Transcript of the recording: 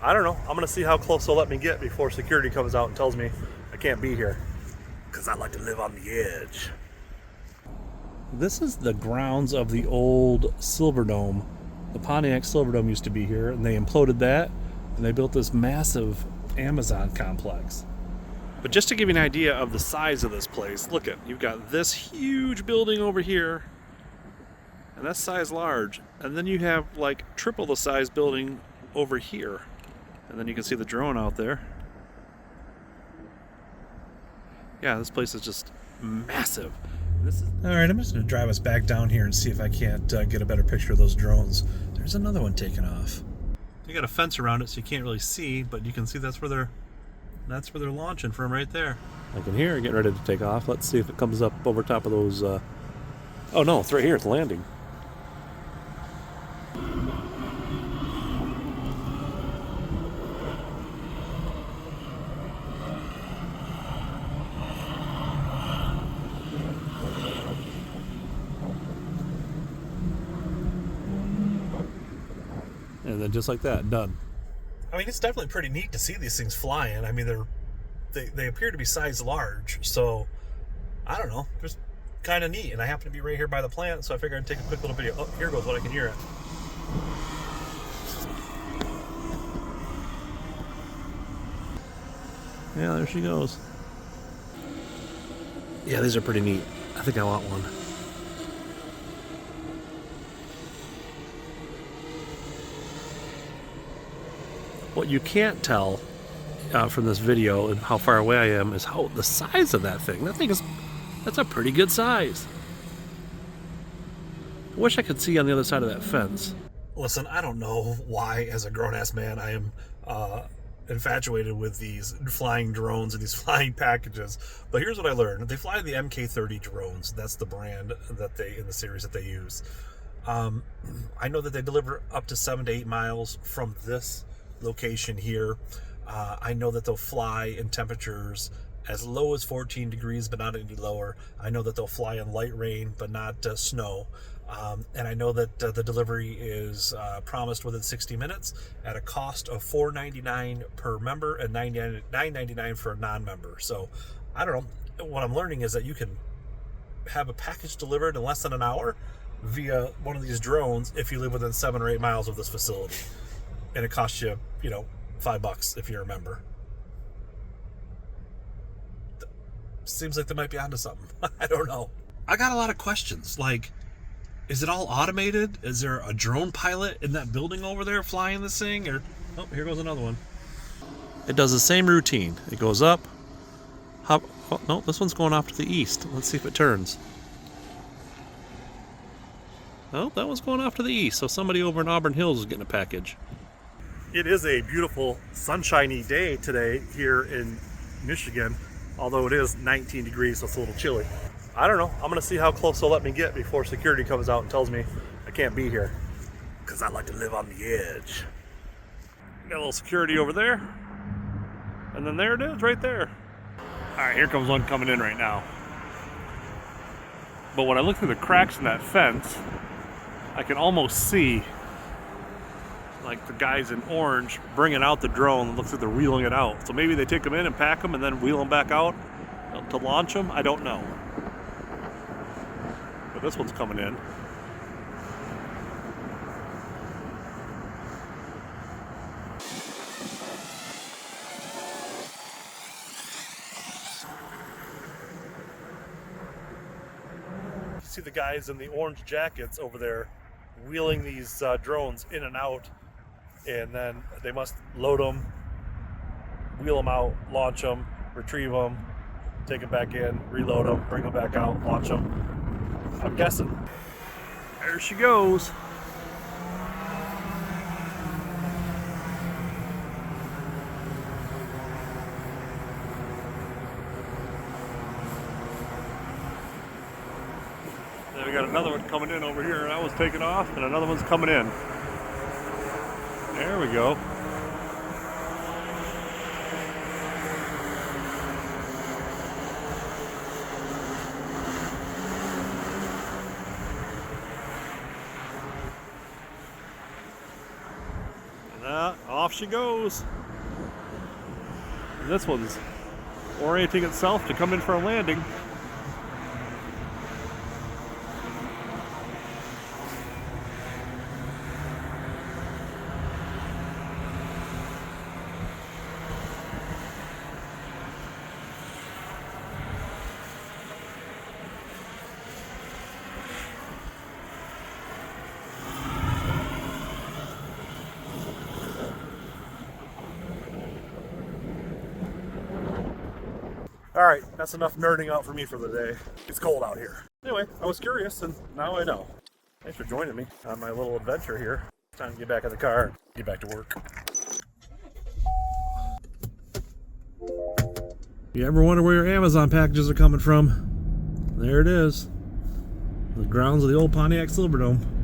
I don't know. I'm gonna see how close they'll let me get before security comes out and tells me I can't be here. Because I like to live on the edge. This is the grounds of the old Silverdome. The Pontiac Silverdome used to be here, and they imploded that, and they built this massive Amazon complex. But just to give you an idea of the size of this place, look at, you've got this huge building over here, and that's size large, and then you have like triple the size building over here, and then you can see the drone out there. Yeah, this place is just massive. All right, I'm just going to drive us back down here and see if I can't get a better picture of those drones. There's another one taking off. They got a fence around it, so you can't really see, but you can see that's where they're launching from right there. I can hear it getting ready to take off. Let's see if it comes up over top of those. Oh no, it's right here. It's landing. And then just like that, done. I mean, it's definitely pretty neat to see these things flying. I mean, they appear to be size large, so I don't know, just kind of neat. And I happen to be right here by the plant, so I figured I'd take a quick little video. Oh, here goes what I can hear it. Yeah, there she goes. Yeah, these are pretty neat. I think I want one. What you can't tell from this video and how far away I am is how the size of that thing. That's a pretty good size. I wish I could see on the other side of that fence. Listen, I don't know why, as a grown-ass man, I am infatuated with these flying drones and these flying packages. But here's what I learned. They fly the MK-30 drones. That's the brand that in the series that they use. I know that they deliver up to 7 to 8 miles from this location here. I know that they'll fly in temperatures as low as 14 degrees, but not any lower. I know that they'll fly in light rain, but not snow. And I know that the delivery is promised within 60 minutes at a cost of $4.99 per member and $9.99 for a non-member. So I don't know. What I'm learning is that you can have a package delivered in less than an hour via one of these drones if you live within 7 or 8 miles of this facility. And it costs you, $5 if you're a member. Seems like they might be onto something. I don't know. I got a lot of questions. Like, is it all automated? Is there a drone pilot in that building over there flying this thing? Or, oh, here goes another one. It does the same routine. It goes up, hop. Oh, no, this one's going off to the east. Let's see if it turns. Oh, that one's going off to the east. So somebody over in Auburn Hills is getting a package. It is a beautiful, sunshiny day today here in Michigan, although it is 19 degrees, so it's a little chilly. I don't know. I'm going to see how close they'll let me get before security comes out and tells me I can't be here. Because I like to live on the edge. Got a little security over there. And then there it is, right there. Alright, here comes one coming in right now. But when I look through the cracks in that fence, I can almost see like the guys in orange bringing out the drone. It looks like they're wheeling it out. So maybe they take them in and pack them and then wheel them back out to launch them. I don't know. But this one's coming in. You see the guys in the orange jackets over there wheeling these drones in and out. And then they must load them, wheel them out, launch them, retrieve them, take them back in, reload them, bring them back out, launch them. I'm guessing. There she goes. Then we got another one coming in over here. That one's taking off, and another one's coming in. There we go. And off off she goes. This one's orienting itself to come in for a landing. Alright, that's enough nerding out for me for the day. It's cold out here. Anyway, I was curious, and now I know. Thanks for joining me on my little adventure here. It's time to get back in the car and get back to work. You ever wonder where your Amazon packages are coming from? There it is. The grounds of the old Pontiac Silverdome.